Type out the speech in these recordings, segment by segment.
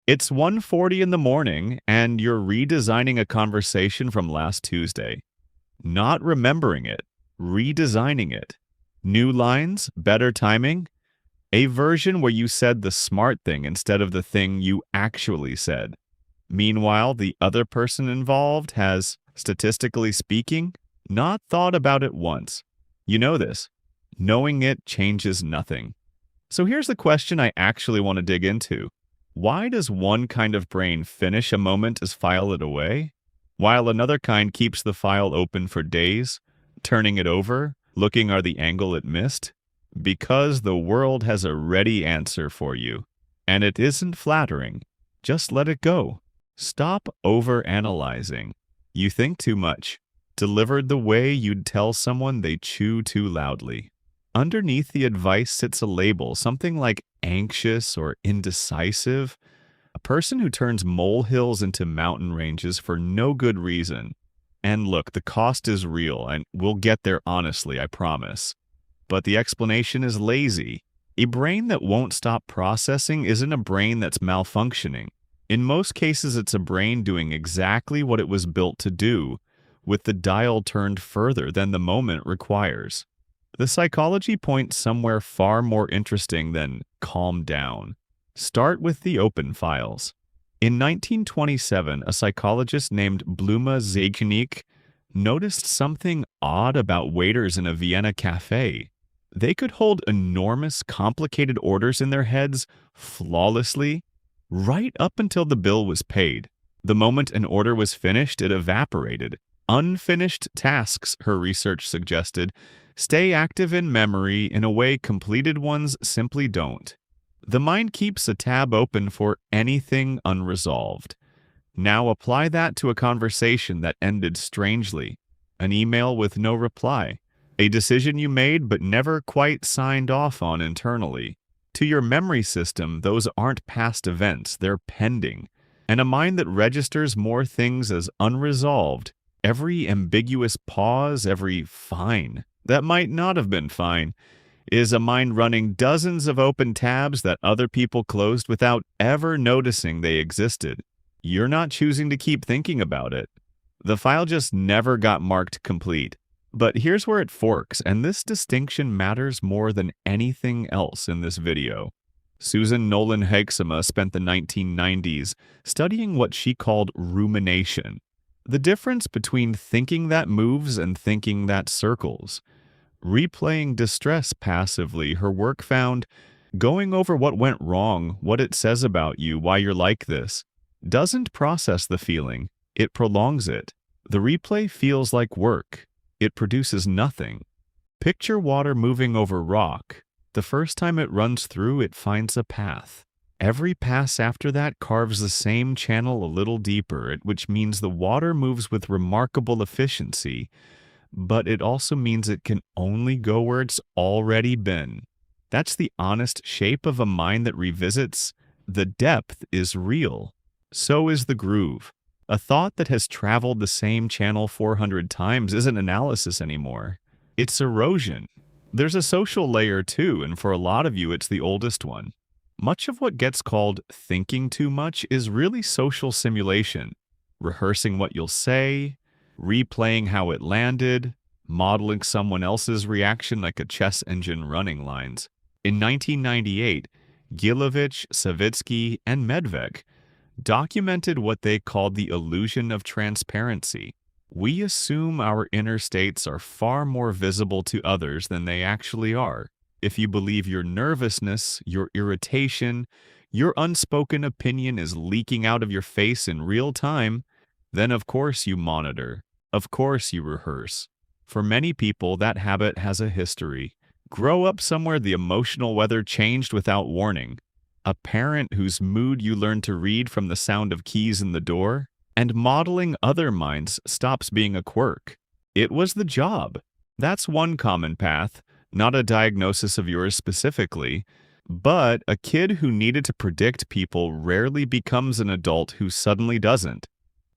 It's 1:40 in the morning and you're redesigning a conversation from last Tuesday. Not remembering it, redesigning it. New lines, better timing, a version where you said the smart thing instead of the thing you actually said. Meanwhile, the other person involved has, statistically speaking, not thought about it once. You know this. Knowing it changes nothing. So here's the question I actually want to dig into. Why does one kind of brain finish a moment as file it away, while another kind keeps the file open for days, turning it over, looking at the angle it missed? Because the world has a ready answer for you. And it isn't flattering. Just let it go. Stop overanalyzing. You think too much. Delivered the way you'd tell someone they chew too loudly. Underneath the advice sits a label, something like anxious or indecisive. A person who turns molehills into mountain ranges for no good reason. And look, the cost is real, and we'll get there honestly, I promise. But the explanation is lazy. A brain that won't stop processing isn't a brain that's malfunctioning. In most cases, it's a brain doing exactly what it was built to do, with the dial turned further than the moment requires. The psychology points somewhere far more interesting than calm down. Start with the open files. In 1927, a psychologist named Bluma Zeigarnik noticed something odd about waiters in a Vienna cafe. They could hold enormous, complicated orders in their heads flawlessly, right up until the bill was paid. The moment an order was finished, it evaporated. Unfinished tasks, her research suggested, stay active in memory in a way completed ones simply don't. The mind keeps a tab open for anything unresolved. Now apply that to a conversation that ended strangely, an email with no reply, a decision you made but never quite signed off on internally. To your memory system, those aren't past events, they're pending. And a mind that registers more things as unresolved, every ambiguous pause, every fine that might not have been fine, is a mind running dozens of open tabs that other people closed without ever noticing they existed. You're not choosing to keep thinking about it. The file just never got marked complete. But here's where it forks, and this distinction matters more than anything else in this video. Susan Nolen-Hoeksema spent the 1990s studying what she called rumination, the difference between thinking that moves and thinking that circles. Replaying distress passively, her work found going over what went wrong, what it says about you, why you're like this, doesn't process the feeling, it prolongs it. The replay feels like work. It produces nothing. Picture water moving over rock. The first time it runs through, it finds a path. Every pass after that carves the same channel a little deeper, which means the water moves with remarkable efficiency, but it also means it can only go where it's already been. That's the honest shape of a mind that revisits. The depth is real. So is the groove. A thought that has traveled the same channel 400 times isn't analysis anymore. It's erosion. There's a social layer too, and for a lot of you, it's the oldest one. Much of what gets called thinking too much is really social simulation. Rehearsing what you'll say, replaying how it landed, modeling someone else's reaction like a chess engine running lines. In 1998, Gilovich, Savitsky, and Medved documented what they called the illusion of transparency. We assume our inner states are far more visible to others than they actually are. If you believe your nervousness, your irritation, your unspoken opinion is leaking out of your face in real time, then of course you monitor. Of course you rehearse. For many people, that habit has a history. Grow up somewhere the emotional weather changed without warning. A parent whose mood you learn to read from the sound of keys in the door, and modeling other minds stops being a quirk. It was the job. That's one common path, not a diagnosis of yours specifically, but a kid who needed to predict people rarely becomes an adult who suddenly doesn't.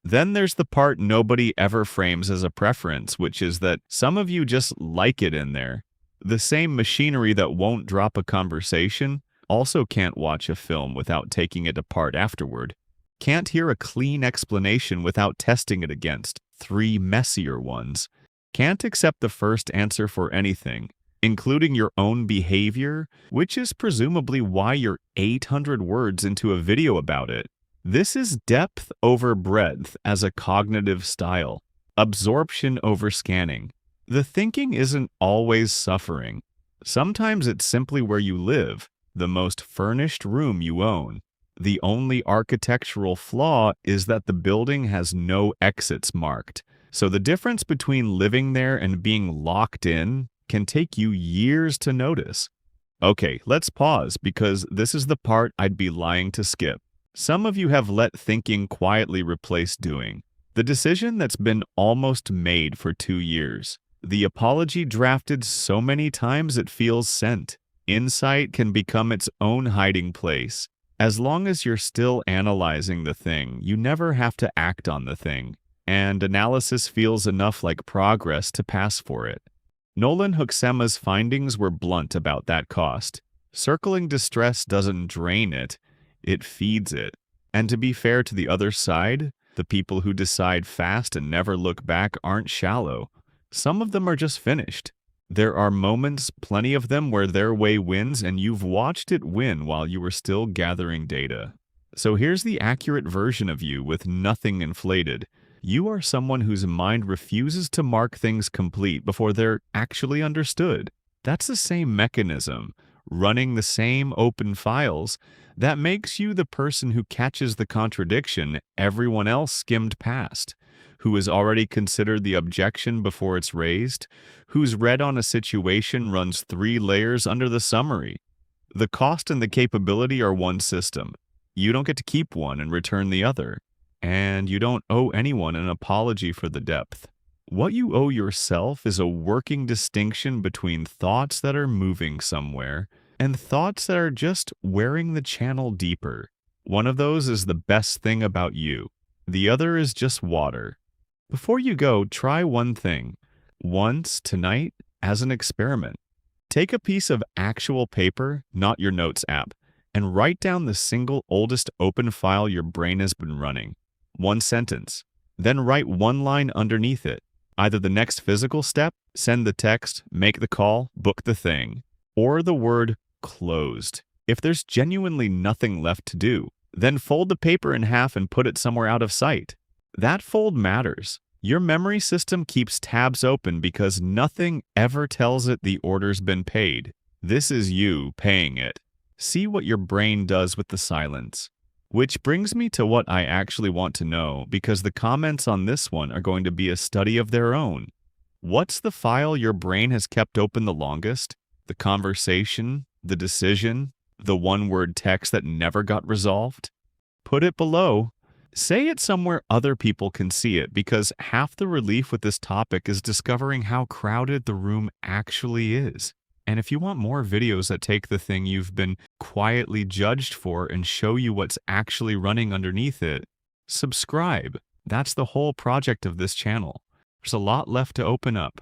Then there's the part nobody ever frames as a preference, which is that some of you just like it in there. The same machinery that won't drop a conversation Also can't watch a film without taking it apart afterward. Can't hear a clean explanation without testing it against 3 messier ones. Can't accept the first answer for anything, including your own behavior, which is presumably why you're 800 words into a video about it. This is depth over breadth as a cognitive style, absorption over scanning. The thinking isn't always suffering. Sometimes it's simply where you live, the most furnished room you own. The only architectural flaw is that the building has no exits marked. So the difference between living there and being locked in can take you years to notice. Okay, let's pause because this is the part I'd be lying to skip. Some of you have let thinking quietly replace doing. The decision that's been almost made for 2 years. The apology drafted so many times it feels sent. Insight can become its own hiding place. As long as you're still analyzing the thing, you never have to act on the thing. And analysis feels enough like progress to pass for it. Nolen-Hoeksema's findings were blunt about that cost. Circling distress doesn't drain it, it feeds it. And to be fair to the other side, the people who decide fast and never look back aren't shallow. Some of them are just finished. There are moments, plenty of them, where their way wins and you've watched it win while you were still gathering data. So here's the accurate version of you with nothing inflated. You are someone whose mind refuses to mark things complete before they're actually understood. That's the same mechanism, running the same open files, that makes you the person who catches the contradiction everyone else skimmed past, who has already considered the objection before it's raised, whose read on a situation runs 3 layers under the summary. The cost and the capability are one system. You don't get to keep one and return the other. And you don't owe anyone an apology for the depth. What you owe yourself is a working distinction between thoughts that are moving somewhere and thoughts that are just wearing the channel deeper. One of those is the best thing about you. The other is just water. Before you go, try one thing. Once, tonight, as an experiment. Take a piece of actual paper, not your notes app, and write down the single oldest open file your brain has been running. 1 sentence. Then write 1 line underneath it. Either the next physical step, send the text, make the call, book the thing, or the word closed. If there's genuinely nothing left to do, then fold the paper in half and put it somewhere out of sight. That fold matters. Your memory system keeps tabs open because nothing ever tells it the order's been paid. This is you paying it. See what your brain does with the silence. Which brings me to what I actually want to know, because the comments on this one are going to be a study of their own. What's the file your brain has kept open the longest? The conversation, the decision, the one-word text that never got resolved? Put it below. Say it somewhere other people can see it, because half the relief with this topic is discovering how crowded the room actually is. And if you want more videos that take the thing you've been quietly judged for and show you what's actually running underneath it, subscribe. That's the whole project of this channel. There's a lot left to open up.